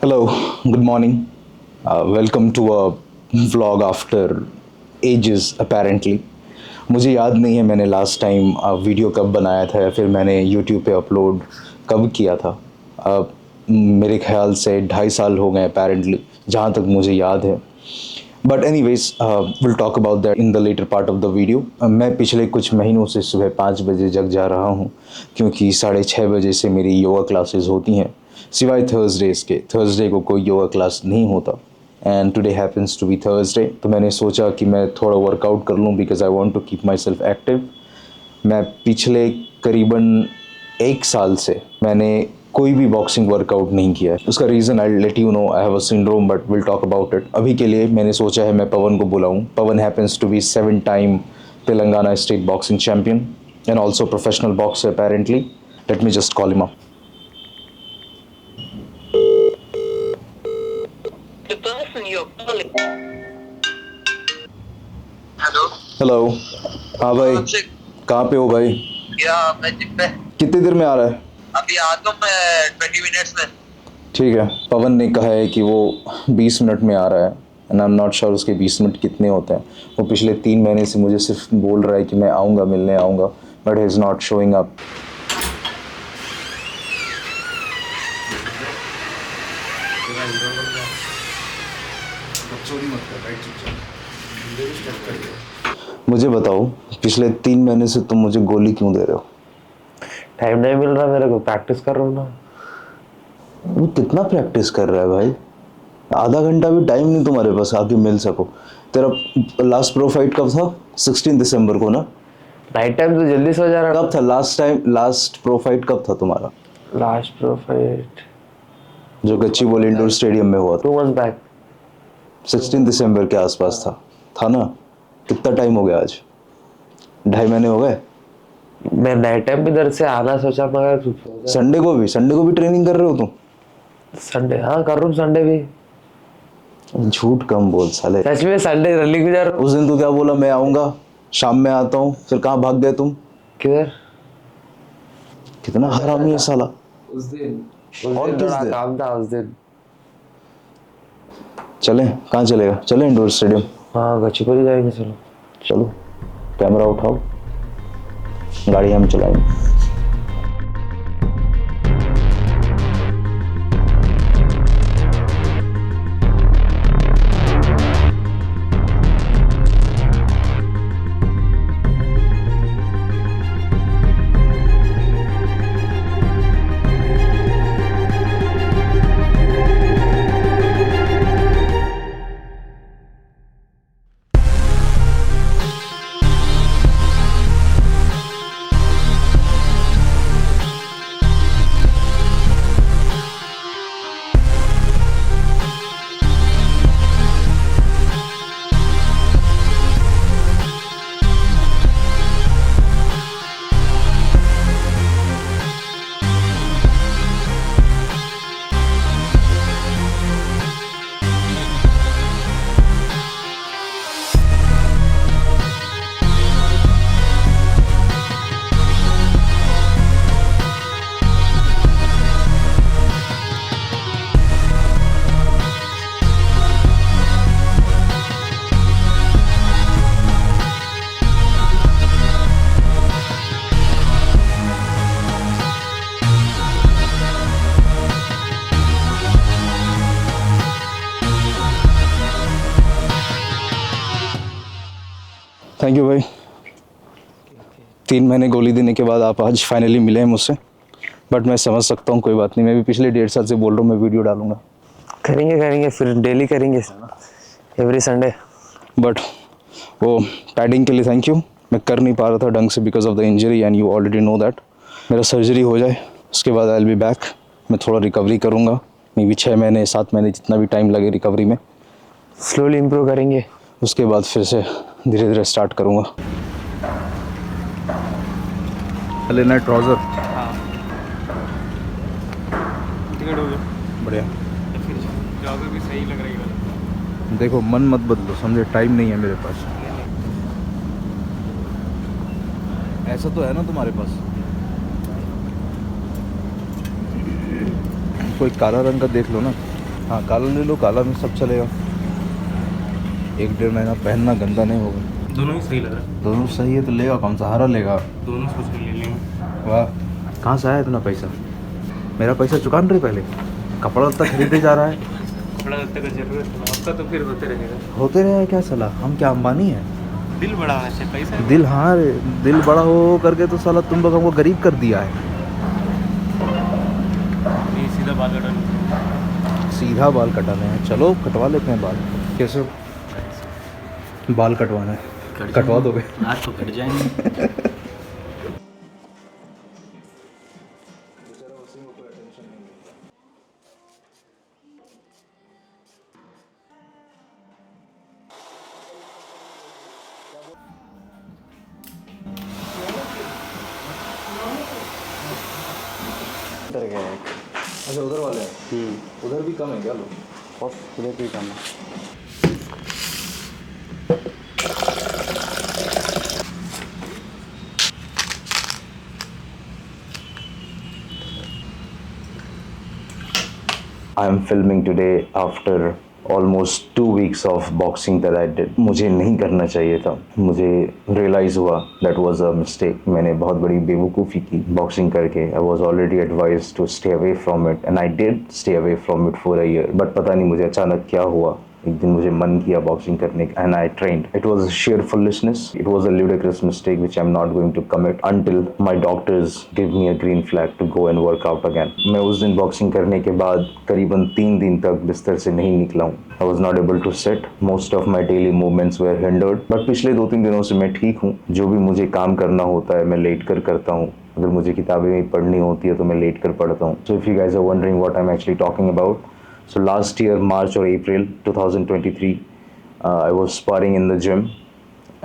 Hello, good morning. Welcome to a vlog after ages apparently. मुझे याद नहीं है मैंने लास्ट टाइम वीडियो कब बनाया था या फिर मैंने यूट्यूब पे अपलोड कब किया था. मेरे ख्याल से 2.5 साल हो गए apparently जहाँ तक मुझे याद है. But anyways will talk about that in the latter part of the video. मैं पिछले कुछ महीनों से सुबह 5 बजे जग जा रहा हूँ क्योंकि 6:30 बजे से मेरी योगा क्लासेस होती हैं सिवाय थर्सडेज के. थर्सडे को कोई योगा क्लास नहीं होता and today happens to be Thursday. तो मैंने सोचा कि मैं थोड़ा वर्कआउट कर लूँ because I want to keep myself active. मैं पिछले करीबन 1 साल से मैंने कोई भी बॉक्सिंग वर्कआउट नहीं किया है. उसका reason I let you know. I have a syndrome but will talk about it. अभी के लिए मैंने सोचा है मैं पवन को बुलाऊं. Pavan happens to be 7 time Telangana state boxing champion and also professional boxer apparently. Let me just call him up. The person you're calling. Hello. Hello. हाँ भाई, आपसे कहाँ पे हो भाई? क्या मैं जिम पे कितनी देर में आ रहा है? अभी आता हूँ मैं 20 मिनट्स में. ठीक है. पवन ने कहा है कि वो 20 मिनट में आ रहा है and I am not sure उसके 20 मिनट कितने होते हैं. वो पिछले 3 महीने से मुझे सिर्फ बोल रहा है कि मैं आऊँगा, मिलने आऊँगा, but he is not showing up. मुझे बताओ, पिछले 3 महीने से तुम मुझे गोली क्यों दे रहे हो? टाइम नहीं मिल रहा मेरे को, प्रैक्टिस कर रहा हूँ ना. वो कितना प्रैक्टिस कर रहा है भाई? आधा घंटा भी टाइम नहीं तुम्हारे पास आके मिल सको? तेरा लास्ट प्रो फाइट कब था? 16 दिसंबर को ना? नाइट टाइम तो जल्दी सो जा रहा. कब था लास्ट प्रो फाइट कब था तुम्हारा? लास्ट प्रो फाइट जो गच्चीबोली इंडोर स्टेडियम में हुआ था 2 months बैक. 16 दिसंबर के आसपास था ना? कितना टाइम हो गया आज? 2.5 महीने हो गए. मैं नाइट टाइम भी इधर से आना सोचा मगर संडे को भी ट्रेनिंग कर रहे हो तुम? संडे हाँ कर रहा हूँ. संडे भी झूठ कम बोल साले. सच में संडे रनिंग भी जा रहा हूँ. उस दिन तू क्या बोला? मैं आऊंगा, शाम में आता हूँ, फिर कहाँ भाग गए तुम? किधर? कितना हरामी है साला. उस दिन और किस थोड़ा दिन? काम था उस दिन. चले? कहाँ चलेगा? चले इंडोर स्टेडियम. हाँ गच्चीपुरी जाएंगे. चलो चलो, कैमरा उठाओ, गाड़ी हम चलाएंगे. थैंक यू भाई. 3 महीने गोली देने के बाद आप आज फाइनली मिले हैं मुझसे. बट मैं समझ सकता हूँ, कोई बात नहीं. मैं भी पिछले 1.5 साल से बोल रहा हूँ मैं वीडियो डालूंगा. करेंगे फिर डेली करेंगे एवरी संडे. बट वो पैडिंग के लिए थैंक यू. मैं कर नहीं पा रहा था ढंग से because of the injury and you already know that. मेरा सर्जरी हो जाए उसके बाद आई विल बी बैक. मैं थोड़ा रिकवरी करूँगा, मे बी 6 महीने 7 महीने जितना भी टाइम लगे रिकवरी में. स्लोली इम्प्रूव करेंगे. उसके बाद फिर से धीरे धीरे स्टार्ट करूँगा. लेना ट्राउज़र. हाँ टिकट हो गया. बढ़िया. फिर ट्राउज़र भी सही लग रही है. देखो मन मत बदलो, समझे? टाइम नहीं है मेरे पास. ऐसा तो है ना तुम्हारे पास? कोई काला रंग का देख लो ना. हाँ काला ले लो, काला में सब चलेगा। 1-1.5 महीना पहनना गंदा नहीं होगा। दोनों ही सही लग रहा है। दोनों सही है तो लेगा कौन सा, हरा लेगा। दोनों सोच के ले लेंगे। वाह, कहाँ से आया इतना पैसा? मेरा पैसा चुका न रहे पहले, कपड़ा लत्ता खरीदे जा रहा है। कपड़ा लगता का जरूरत है आपका तो फिर होते रहेगा। होते रहे क्या साला, हम क्या अंबानी है? दिल बड़ा होना चाहिए, पैसा दिल, हाँ रे, दिल बड़ा हो करके तो साला तुम लोग हमको गरीब कर दिया है। नहीं, सीधा बाल कटाना। सीधा बाल कटाने हैं, चलो कटवा लेते हैं बाल। कैसे बाल कटवाना है? कटवा दोगे? आज तो कट जाएंगे। अच्छा उधर वाले हैं। उधर भी कम है क्या लोग? उधर भी कम है। I'm filming today after almost 2 weeks of boxing that I did. मुझे नहीं करना चाहिए था, मुझे रियलाइज़ हुआ that was a mistake. मैंने बहुत बड़ी बेवकूफ़ी की boxing करके. I was already advised to stay away from it and I did stay away from it for a year. But पता नहीं मुझे अचानक क्या हुआ, एक दिन मुझे मन किया बॉक्सिंग करने का and I trained. It was a sheer foolishness. It was a ludicrous mistake which I'm not going to commit until my doctors give me a green flag to go and work out again. मैं उस दिन boxing करने के बाद करीबन 3 दिन तक बिस्तर से नहीं निकला हूँ. I was not able to sit. Most of my daily movements were hindered. But पिछले 2-3 दिनों से मैं ठीक हूँ. जो भी मुझे काम करना होता है मैं लेट कर करता हूँ. अगर मुझे किताबें पढ़नी होती है तो मैं लेट कर पढ़ता हूँ. So if you guys are wondering what I'm actually talking about, so last year, March or April 2023, I was sparring in the gym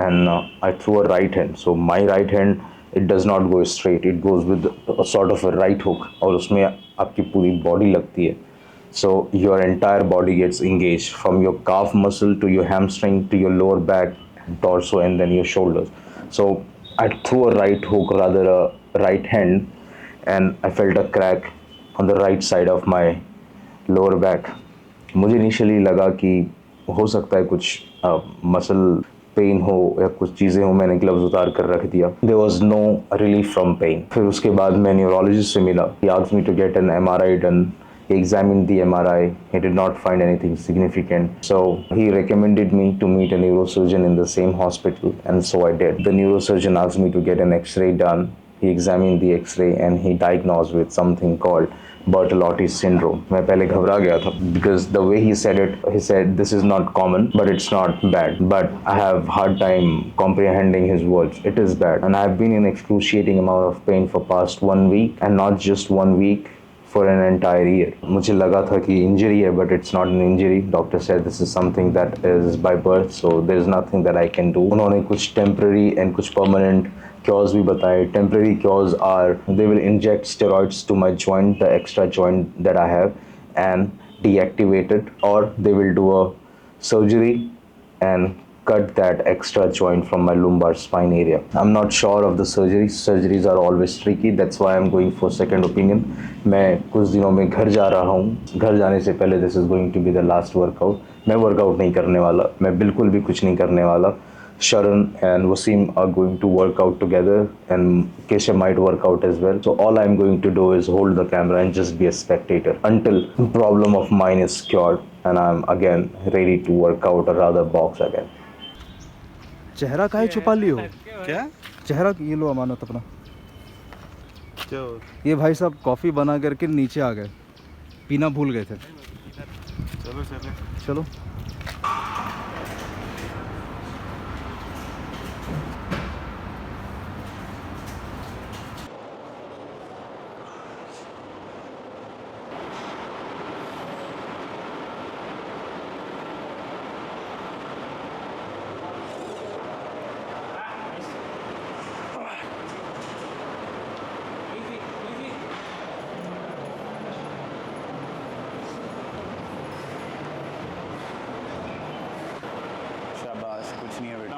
and I threw a right hand. So my right hand, it does not go straight. It goes with a sort of a right hook. और उसमें आपकी पूरी body लगती है. So your entire body gets engaged from your calf muscle to your hamstring to your lower back, torso, and then your shoulders. So I threw a right hook, rather a right hand, and I felt a crack on the right side of my lower back. मुझे initially लगा कि हो सकता है कुछ muscle pain हो या कुछ चीज़ें हो. मैंने ग्लव्स उतार कर रख दिया. There was no relief from pain. फिर उसके बाद मैं न्यूरोलॉजिस्ट से मिला. He asked me to get an MRI done. He examined the MRI. He did not find anything significant. So he recommended me to meet a neurosurgeon in the same hospital, and so I did. The neurosurgeon asked me to get an X-ray done. He examined the X-ray and he diagnosed with something called Bertolotti's syndrome. मैं पहले घबरा गया था because the way he said it, he said this is not common, but it's not bad. But I have hard time comprehending his words. It is bad, and I have been in excruciating amount of pain for past 1 week, and not just 1 week, for an entire year. मुझे लगा था कि injury है, but it's not an injury. Doctor said this is something that is by birth, so there is nothing that I can do. उन्होंने कुछ temporary and कुछ permanent cures भी बताए. Temporary cures are they will inject steroids to my joint, the extra joint that I have, and deactivate it, or they will do a surgery and cut that extra joint from my lumbar spine area. I'm not sure of the surgeries. Surgeries are always tricky. That's why I'm going for second opinion. मैं कुछ दिनों में घर जा रहा हूँ. घर जाने से पहले this is going to be the last workout. मैं वर्कआउट नहीं करने वाला. मैं बिल्कुल भी कुछ नहीं करने वाला. Sharan and Wasim are going to work out together, and Keshav might work out as well. So all I'm going to do is hold the camera and just be a spectator until problem of mine is cured and I'm again ready to work out or rather box again. चेहरा काहे छुपा लियो? क्या चेहरा ये लो अमानत अपना. जो ये भाई साहब कॉफ़ी बना करके नीचे आ गए, पीना भूल गए थे. चलो चलो चलो. शाबाश, कुछ नहीं है बेटा.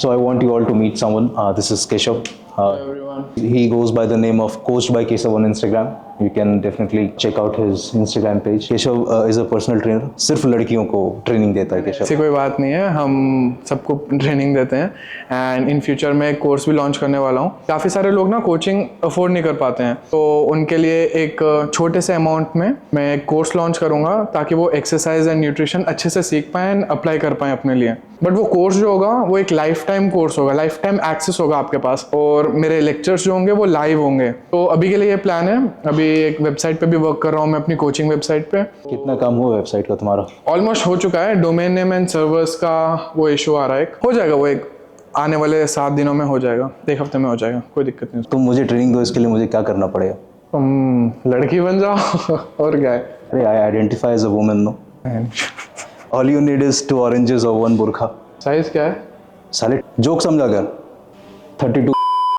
So I want you all to meet someone. This is Keshav. everyone. He goes by the name of Coached by Keshav on Instagram. You can definitely check out his Instagram page. Keshav is a personal trainer. सिर्फ लड़कियों को training देता है केशव. ऐसी कोई बात नहीं है, हम सबको ट्रेनिंग देते हैं एंड इन फ्यूचर में एक कोर्स भी लॉन्च करने वाला हूँ. काफ़ी सारे लोग ना कोचिंग अफोर्ड नहीं कर पाते हैं, तो उनके लिए एक छोटे से अमाउंट में मैं एक कोर्स लॉन्च करूँगा ताकि वो एक्सरसाइज एंड न्यूट्रिशन अच्छे से सीख पाएँ एंड अप्लाई कर पाएँ अपने लिए. बट वो कोर्स जो होगा वो एक लाइफ टाइम कोर्स होगा, लाइफ टाइम एक्सेस होगा आपके पास, और मेरे लेक्चर्स जो होंगे वो लाइव होंगे. तो अभी के लिए ये प्लान है. अभी एक वेबसाइट पे भी वर्क कर रहा हूँ मैं, अपनी कोचिंग वेबसाइट पे. कितना काम हुआ वेबसाइट का तुम्हारा? ऑलमोस्ट हो चुका है. डोमेन नेम एंड सर्वर्स का वो इशू आ रहा है. हो जाएगा वो, एक आने वाले 7 दिनों में हो जाएगा, 1 हफ्ते में हो जाएगा, कोई दिक्कत नहीं. तुम मुझे ट्रेनिंग दो, इसके लिए मुझे क्या करना पड़ेगा? तुम लड़की बन जाओ और क्या है. अरे I identify as a woman. No, all you need is 2 oranges और 1 बुरखा. साइज क्या है? साले जोक समझा कर. 32